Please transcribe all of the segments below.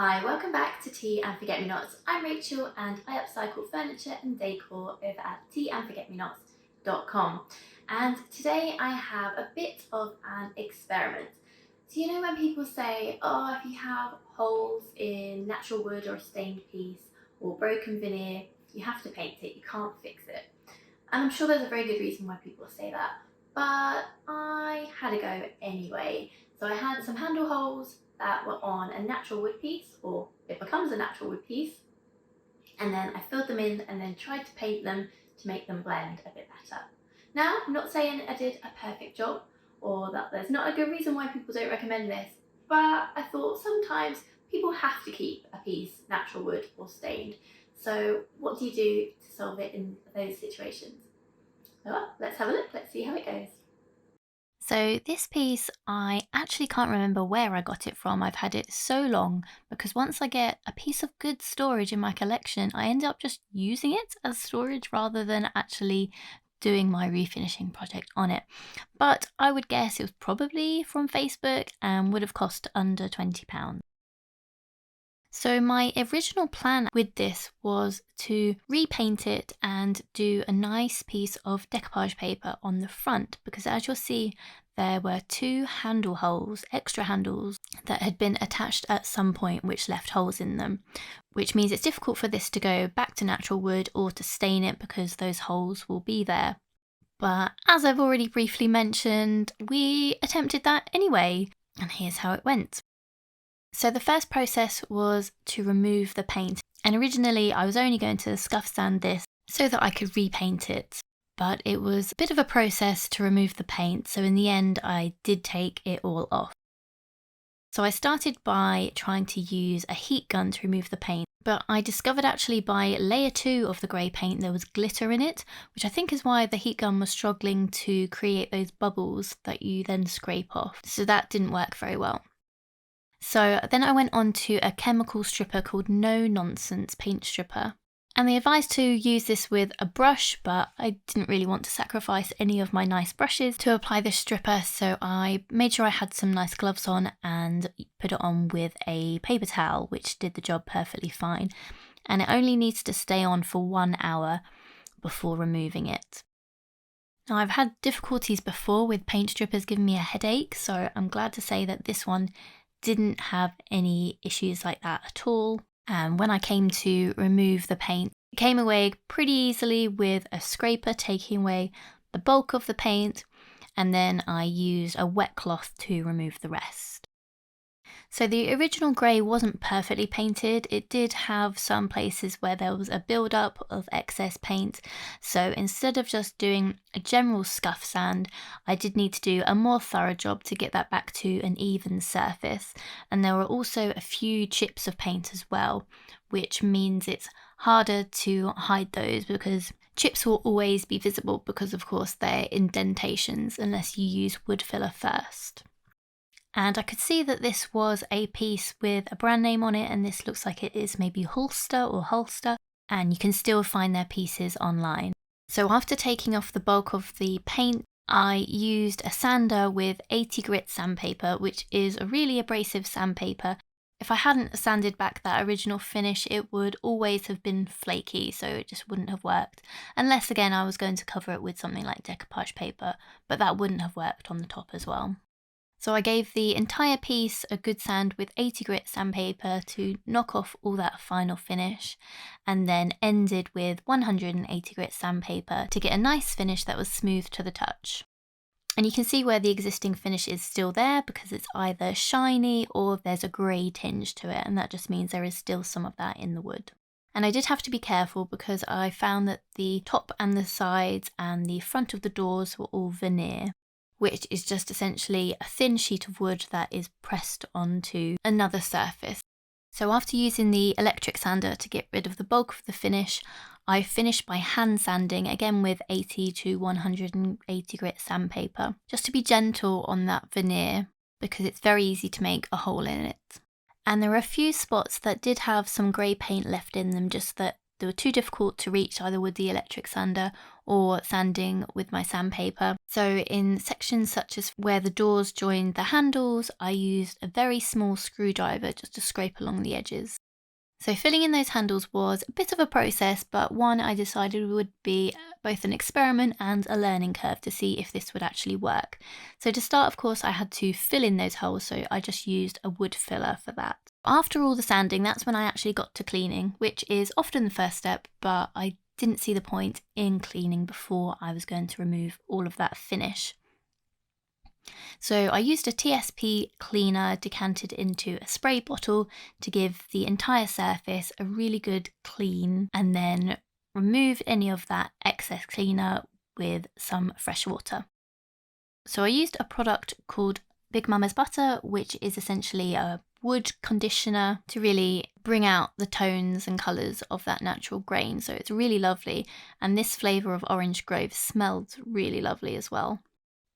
Hi, welcome back to Tea and Forget Me Nots. I'm Rachel and I upcycle furniture and decor over at teaandforgetmenots.com. And today I have a bit of an experiment. So, you know, when people say, oh, if you have holes in natural wood or a stained piece or broken veneer, you have to paint it, you can't fix it. And I'm sure there's a very good reason why people say that, but I had a go anyway. So I had some handle holes that were on a natural wood piece, or it becomes a natural wood piece, and then I filled them in and then tried to paint them to make them blend a bit better. Now, I'm not saying I did a perfect job or that there's not a good reason why people don't recommend this, but I thought sometimes people have to keep a piece natural wood or stained. So what do you do to solve it in those situations? Well, let's have a look, let's see how it goes. So this piece, I actually can't remember where I got it from. I've had it so long because once I get a piece of good storage in my collection, I end up just using it as storage rather than actually doing my refinishing project on it. But I would guess it was probably from Facebook and would have cost under £20. So my original plan with this was to repaint it and do a nice piece of decoupage paper on the front because as you'll see there were two handle holes, extra handles that had been attached at some point which left holes in them, which means it's difficult for this to go back to natural wood or to stain it because those holes will be there. But as I've already briefly mentioned, we attempted that anyway, and here's how it went. So the first process was to remove the paint, and originally I was only going to scuff sand this so that I could repaint it, but it was a bit of a process to remove the paint, so in the end I did take it all off. So I started by trying to use a heat gun to remove the paint, but I discovered actually by layer 2 of the grey paint there was glitter in it, which I think is why the heat gun was struggling to create those bubbles that you then scrape off, so that didn't work very well. So then I went on to a chemical stripper called No Nonsense Paint Stripper. And they advised to use this with a brush, but I didn't really want to sacrifice any of my nice brushes to apply this stripper, so I made sure I had some nice gloves on and put it on with a paper towel, which did the job perfectly fine. And it only needs to stay on for 1 hour before removing it. Now, I've had difficulties before with paint strippers giving me a headache, so I'm glad to say that this one didn't have any issues like that at all. And when I came to remove the paint, it came away pretty easily with a scraper taking away the bulk of the paint, and then I used a wet cloth to remove the rest. So the original grey wasn't perfectly painted. It did have some places where there was a build-up of excess paint. So instead of just doing a general scuff sand, I did need to do a more thorough job to get that back to an even surface. And there were also a few chips of paint as well, which means it's harder to hide those because chips will always be visible because of course they're indentations unless you use wood filler first. And I could see that this was a piece with a brand name on it, and this looks like it is maybe Holster, and you can still find their pieces online. So after taking off the bulk of the paint, I used a sander with 80 grit sandpaper, which is a really abrasive sandpaper. If I hadn't sanded back that original finish, it would always have been flaky, so it just wouldn't have worked. Unless again I was going to cover it with something like decoupage paper, but that wouldn't have worked on the top as well. So I gave the entire piece a good sand with 80 grit sandpaper to knock off all that final finish, and then ended with 180 grit sandpaper to get a nice finish that was smooth to the touch. And you can see where the existing finish is still there because it's either shiny or there's a grey tinge to it, and that just means there is still some of that in the wood. And I did have to be careful because I found that the top and the sides and the front of the doors were all veneer, which is just essentially a thin sheet of wood that is pressed onto another surface. So after using the electric sander to get rid of the bulk of the finish, I finished by hand sanding, again with 80 to 180 grit sandpaper, just to be gentle on that veneer because it's very easy to make a hole in it. And there were a few spots that did have some grey paint left in them, just that they were too difficult to reach either with the electric sander or sanding with my sandpaper. So in sections such as where the doors join the handles, I used a very small screwdriver just to scrape along the edges. So filling in those handles was a bit of a process, but one I decided would be both an experiment and a learning curve to see if this would actually work. So to start, of course, I had to fill in those holes, so I just used a wood filler for that. After all the sanding, that's when I actually got to cleaning, which is often the first step, but I didn't see the point in cleaning before I was going to remove all of that finish. So I used a TSP cleaner decanted into a spray bottle to give the entire surface a really good clean, and then removed any of that excess cleaner with some fresh water. So I used a product called Big Mama's Butter, which is essentially a wood conditioner to really bring out the tones and colours of that natural grain. So it's really lovely, and this flavour of Orange Grove smelled really lovely as well.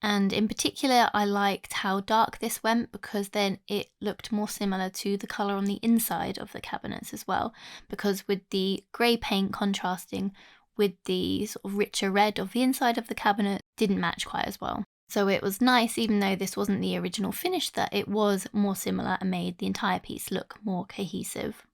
And in particular, I liked how dark this went because then it looked more similar to the colour on the inside of the cabinets as well. Because with the grey paint contrasting with the sort of richer red of the inside of the cabinet didn't match quite as well. So it was nice, even though this wasn't the original finish, that it was more similar and made the entire piece look more cohesive.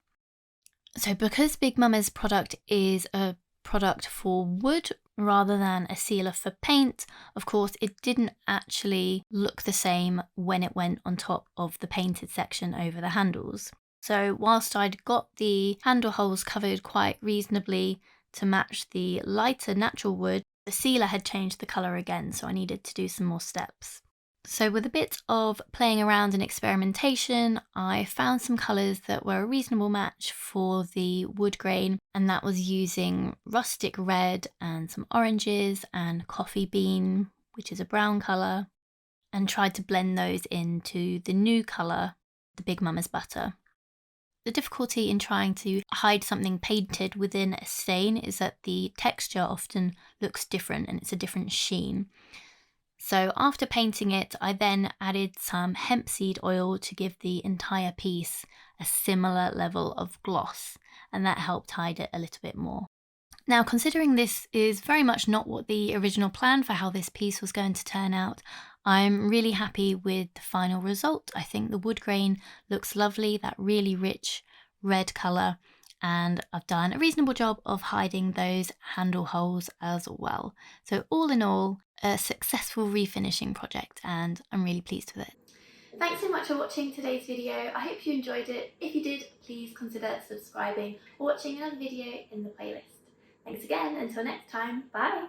So because Big Mama's product is a product for wood rather than a sealer for paint, of course it didn't actually look the same when it went on top of the painted section over the handles. So whilst I'd got the handle holes covered quite reasonably to match the lighter natural wood, the sealer had changed the colour again, so I needed to do some more steps. So with a bit of playing around and experimentation, I found some colours that were a reasonable match for the wood grain, and that was using rustic red and some oranges and coffee bean, which is a brown colour, and tried to blend those into the new colour, the Big Mama's Butter. The difficulty in trying to hide something painted within a stain is that the texture often looks different and it's a different sheen. So after painting it, I then added some hemp seed oil to give the entire piece a similar level of gloss, and that helped hide it a little bit more. Now, considering this is very much not what the original plan for how this piece was going to turn out, I'm really happy with the final result. I think the wood grain looks lovely, that really rich red colour, and I've done a reasonable job of hiding those handle holes as well. So all in all, a successful refinishing project, and I'm really pleased with it. Thanks so much for watching today's video. I hope you enjoyed it. If you did, please consider subscribing or watching another video in the playlist. Thanks again. Until next time. Bye.